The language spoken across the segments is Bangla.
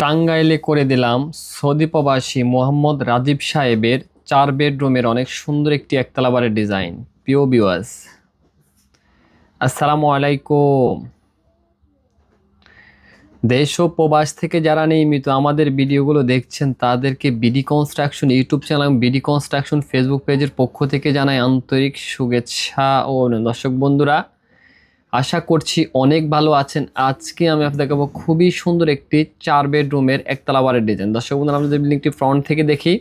টাঙ্গাইলে করে দিলাম সৌদি প্রবাসী মোহাম্মদ রাজীব সাহেবের 4 বেডরুমের অনেক সুন্দর একটি একতলা বাড়ির ডিজাইন। প্রিয় ভিউয়ার্স, আসসালামু আলাইকুম। দেশ ও প্রবাস থেকে যারা নিয়মিত আমাদের ভিডিওগুলো দেখছেন তাদেরকে বিডি কনস্ট্রাকশন ইউটিউব চ্যানেল এবং বিডি কনস্ট্রাকশন ফেসবুক পেজের পক্ষ থেকে জানাই আন্তরিক শুভেচ্ছা ও দর্শক বন্ধুরা, আশা করছি অনেক ভালো আছেন। আজকে আমি আপনাদের দেখাবো খুবই সুন্দর একটি 4 বেডরুমের একতলা বাড়ির ডিজাইন। দর্শক বন্ধুরা, আমরা যদি বিল্ডিংটি ফ্রন্ট থেকে দেখি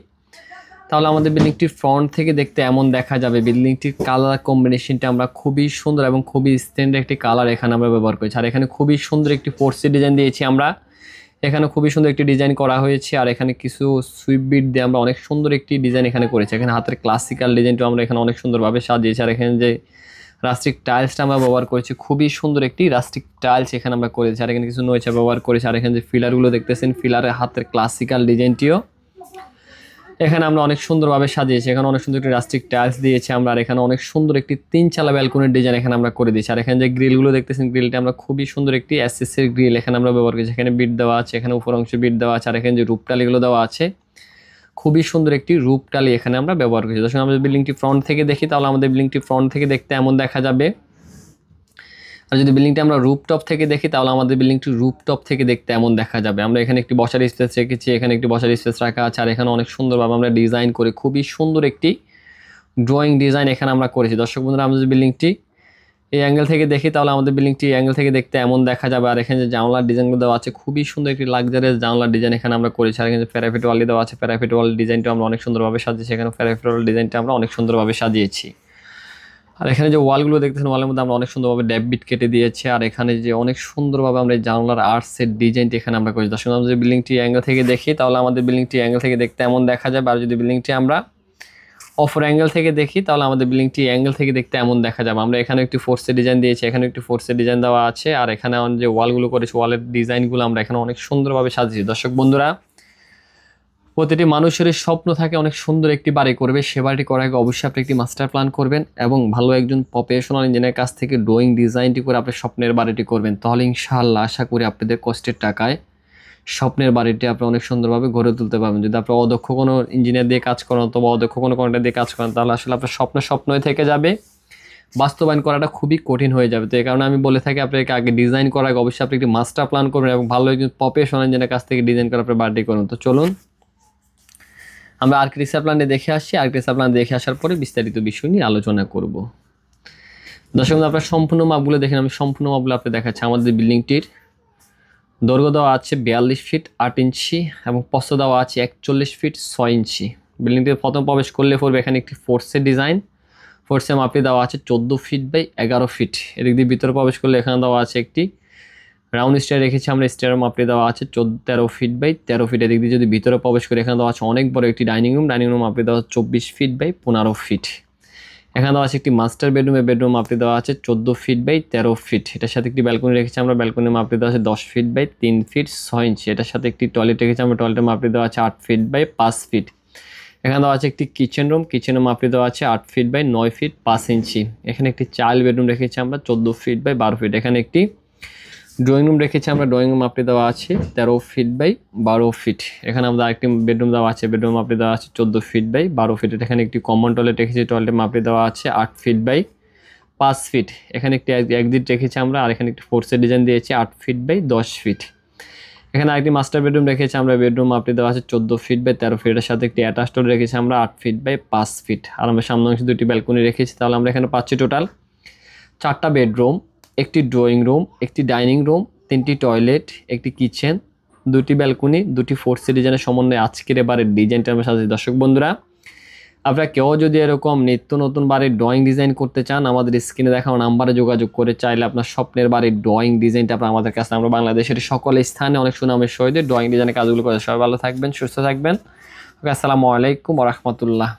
তাহলে আমাদের বিল্ডিংটি ফ্রন্ট থেকে দেখতে এমন দেখা যাবে। বিল্ডিংটির কালার কম্বিনেশনটা আমরা খুবই সুন্দর এবং খুবই স্ট্যান্ডার্ড একটি কালার এখানে আমরা ব্যবহার করেছি। আর এখানে খুবই সুন্দর একটি ফোর্সি ডিজাইন দিয়েছি আমরা। এখানে খুবই সুন্দর একটি ডিজাইন করা হয়েছে। আর এখানে কিছু সুইপ বিট দিয়ে আমরা অনেক সুন্দর একটি ডিজাইন এখানে করেছি। এখানে হাতের ক্লাসিক্যাল ডিজাইনটা আমরা এখানে অনেক সুন্দরভাবে সাজিয়েছি। আর এখানে যে রাস্টিক টাইলসটা আমরা ব্যবহার করেছি, খুবই সুন্দর একটি রাস্টিক টাইলস এখানে আমরা করেছি। আর এখানে কিছু নয়চা ব্যবহার করেছি। আর এখানে যে ফিলারগুলো দেখতেছেন, ফিলারের হাতের ক্লাসিক্যাল ডিজাইনটিও এখানে আমরা অনেক সুন্দরভাবে সাজিয়েছি। এখানে অনেক সুন্দর একটি রাস্টিক টাইলস দিয়েছি আমরা। আর এখানে অনেক সুন্দর একটি 3 চালা ব্যালকনির ডিজাইন এখানে আমরা করে দিয়েছি। আর এখানে যে গ্রিলগুলো দেখতেছেন, গ্রিলটা আমরা খুবই সুন্দর একটি এসএসের গ্রিল এখানে আমরা ব্যবহার করেছি। এখানে বিট দেওয়া আছে, এখানে উপর অংশে বিট দেওয়া আছে। আর এখানে যে রূপটালিগুলো দেওয়া আছে, খুবই সুন্দর একটি রূপটালি এখানে আমরা ব্যবহার করেছি। দর্শক, আমরা বিল্ডিংটি ফ্রন্ট থেকে দেখি তাহলে আমাদের বিল্ডিংটি ফ্রন্ট থেকে দেখতে এমন দেখা যাবে। আর যদি বিল্ডিংটি আমরা রুপটপ থেকে দেখি তাহলে আমাদের বিল্ডিংটি রুপটপ থেকে দেখতে এমন দেখা যাবে। আমরা এখানে একটি বসার স্পেস রেখেছি, এখানে একটি বসার স্পেস রাখা আছে। আর এখানে অনেক সুন্দরভাবে আমরা ডিজাইন করে খুবই সুন্দর একটি ড্রয়িং ডিজাইন এখানে আমরা করেছি। দর্শক বন্ধুরা, আমরা যদি বিল্ডিংটি এই অ্যাঙ্গেল থেকে দেখি তাহলে আমাদের বিল্ডিংটি এই অ্যাঙ্গেল থেকে দেখতে এমন দেখা যাবে। আর এখানে যে জানলার ডিজাইনগুলো দেওয়া আছে, খুবই সুন্দর একটি লাক্সারিয়াস জানলার ডিজাইন এখানে আমরা করেছি। আর এখানে প্যারাফিট ওয়াল দেওয়া আছে, প্যারাফিট ওয়াল ডিজাইনটা আমরা অনেক সুন্দরভাবে সাজিয়েছি। এখানে প্যারাফিট ওয়াল ডিজাইনটা আমরা অনেক সুন্দরভাবে সাজিয়েছি। আর এখানে যে ওয়ালগুলো দেখতেছেন, ওয়ালের মধ্যে আমরা অনেক সুন্দরভাবে ড্যাব বিট কেটে দিয়েছি। আর এখানে যে অনেক সুন্দরভাবে আমরা এই জানলার আর্টসের ডিজাইনটি এখানে আমরা করেছি। দর্শক, আমরা যদি বিল্ডিংটি অ্যাঙ্গেল থেকে দেখি তাহলে আমাদের বিল্ডিংটি অ্যাঙ্গেল থেকে দেখতে এমন দেখা যাবে। আর যদি বিল্ডিংটি আমরা অপর অ্যাঙ্গেল থেকে দেখি তাহলে আমাদের বিল্ডিংটি অ্যাঙ্গেল থেকে দেখতে এমন দেখা যাবে। আমরা এখানে একটি ফোর্সের ডিজাইন দিয়েছি, এখানে একটি ফোর্সের ডিজাইন দেওয়া আছে। আর এখানে যে ওয়ালগুলো করেছি, ওয়ালের ডিজাইনগুলো আমরা এখানে অনেক সুন্দরভাবে সাজিয়েছি। দর্শক বন্ধুরা, প্রতিটি মানুষের স্বপ্ন থাকে অনেক সুন্দর একটি বাড়ি করবে। সে বাড়িটি করার আগে অবশ্যই আপনি একটি মাস্টার প্ল্যান করবেন এবং ভালো একজন প্রফেশনাল ইঞ্জিনিয়ারের কাছ থেকে ড্রয়িং ডিজাইনটি করে আপনি স্বপ্নের বাড়িটি করবেন। তাহলে ইনশাআল্লাহ আশা করি আপনাদের কষ্টের টাকায় স্বপ্নের বাড়িটি আপনি অনেক সুন্দরভাবে গড়ে তুলতে পারবেন। যদি আপনি অদক্ষ কোনো ইঞ্জিনিয়ার দিয়ে কাজ করেন অথবা অদক্ষ কোনো কন্ট্রাক্টর দিয়ে কাজ করেন তাহলে আসলে আপনার স্বপ্নই থেকে যাবে, বাস্তবায়ন করাটা খুবই কঠিন হয়ে যাবে। তো এই কারণে আমি বলে থাকি আপনাকে আগে ডিজাইন করার আগে অবশ্যই আপনি একটি মাস্টার প্ল্যান করবেন এবং ভালো একজন প্রফেশনাল ইঞ্জিনিয়ারের কাছ থেকে ডিজাইন করে আপনার বাড়িটি করুন। তো চলুন আমরা আর্কিটেকচার প্ল্যানে দেখে আসছি। আর্কিটেকচার প্ল্যান দেখে আসার পরে বিস্তারিত বিষয় নিয়ে আলোচনা করব। দর্শক, আপনার সম্পূর্ণ মাপগুলো দেখেন। আমি সম্পূর্ণ মাপগুলো আপনি দেখাচ্ছি। আমাদের বিল্ডিংটির দৈর্ঘ্য দেওয়া আছে 42 ফিট 8 ইঞ্চি এবং প্রস্থ দেওয়া আছে 41 ফিট 6 ইঞ্চি। বিল্ডিংটির প্রথম প্রবেশ করলে পড়বে এখানে একটি ফোর্সের ডিজাইন। ফোর্সের মাপে দেওয়া আছে 14 ফিট বাই 11 ফিট। এদিক দিয়ে ভিতরে প্রবেশ করলে এখানে দেওয়া আছে একটি রাউন্ড স্টেয়ার রেখেছি আমরা। স্টেয়ারের মাপে দেওয়া আছে 13 ফিট বাই 13 ফিট। এদিক দিয়ে যদি ভিতরে প্রবেশ করে এখানে দেওয়া আছে অনেক বড় একটি ডাইনিং রুম। ডাইনিং রুম মাপে দেওয়া 24 ফিট বাই 15 ফিট। এখানে দেওয়া আছে একটি মাস্টার বেডরুমের বেডরুম মাপে দেওয়া আছে 14 ফিট বাই 13 ফিট। এটার সাথে একটি ব্যালকনি রেখেছি আমরা। ব্যালকনির মাপে দেওয়া আছে 10 ফিট বাই 3 ফিট 6 ইঞ্চি। এটার সাথে একটি টয়লেট রেখেছি আমরা। টয়লেটের মাপে দেওয়া আছে 8 ফিট বাই 5 ফিট। এখানে দেওয়া আছে একটি কিচেন রুম। কিচেনের মাপে দেওয়া আছে 8 ফিট বাই 9 ফিট 5 ইঞ্চি। এখানে একটি চাইল্ড বেডরুম রেখেছি আমরা 14 ফিট বাই 12 ফিট। এখানে একটি ড্রয়িং রুম রেখেছি আমরা। ড্রয়িং রুম মাপে দেওয়া আছে 13 ফিট বাই 12 ফিট। এখানে আমাদের আরেকটি বেডরুম দেওয়া আছে। বেডরুম মাপে দেওয়া আছে 14 ফিট বাই 12 ফিট। এখানে একটি কমন টয়লেট রেখেছি। টয়লেটের মাপে দেওয়া আছে 8 ফিট বাই 5 ফিট। এখানে একটি এক্সিট রেখেছি আমরা। আর এখানে একটি ফোর্সের ডিজাইন দিয়েছি 8 ফিট বাই 10 ফিট। এখানে আরেকটি মাস্টার বেডরুম রেখেছি আমরা। বেডরুম মাপে দেওয়া আছে 14 ফিট বাই 13 ফিট। এর সাথে একটি অ্যাটাচ টয়লেট রেখেছি আমরা 8 ফিট বাই 5 ফিট। আর আমরা সামনে অংশে দুটি ব্যালকনি রেখেছি। তাহলে আমরা এখানে পাচ্ছি টোটাল 4টা বেডরুম, একটি ড্রয়িং রুম, একটি ডাইনিং রুম, 3টি টয়লেট, একটি কিচেন, 2টি ব্যালকনি, 2টি ফোর্সের ডিজাইনের সমন্বয়ে আজকের এবারের ডিজাইনটা আমরা সাজিয়েছি। দর্শক বন্ধুরা, আপনারা কেউ যদি এরকম নিত্য নতুন বাড়ির ড্রয়িং ডিজাইন করতে চান আমাদের স্ক্রিনে দেখানো নাম্বারে যোগাযোগ করে চাইলে আপনার স্বপ্নের বাড়ির ড্রয়িং ডিজাইনটা আপনার আমাদের কাছে। আমরা বাংলাদেশের সকল স্থানে অনেক সুনামের সহিত ড্রয়িং ডিজাইনের কাজগুলো করে। সবাই ভালো থাকবেন, সুস্থ থাকবেন। আসসালামু আলাইকুম ওয়া রাহমাতুল্লাহ।